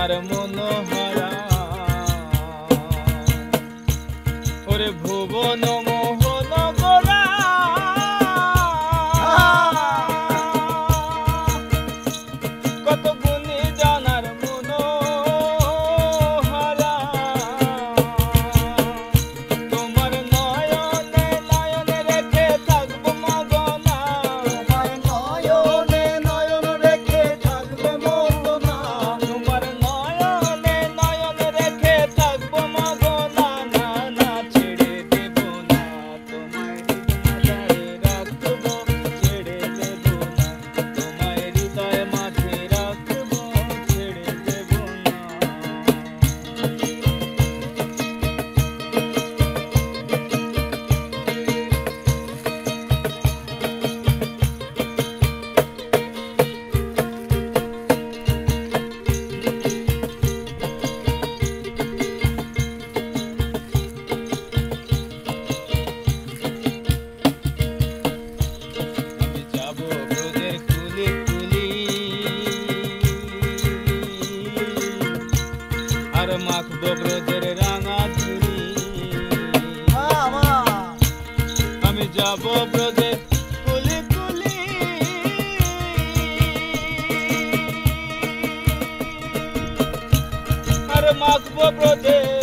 তোমার মনোহরা ওরে ভুবন মোহন গোরা কত গুণী জানার মনোহরা তোমার নয়নে নয়নে রেখে থাকবো মগনা তোমার নয়নে নয়ন রেখে থাকবে মগনা তোমার নয়নে নয়নে রেখে থাকবো মগনা না না ছেড়ে দেব না তোমায় হৃদয়ে রাখবো ছেড়ে দেব না তোমায় হৃদয় মাঝে রাখবো ছেড়ে দেব না আমি যাবো ব্রজের কুলি কুলি আর মাখবো ব্রজের রাঙা ধুলি আমি যাবো ব্রজের কুলি কুলি আর মাখবো ব্রজের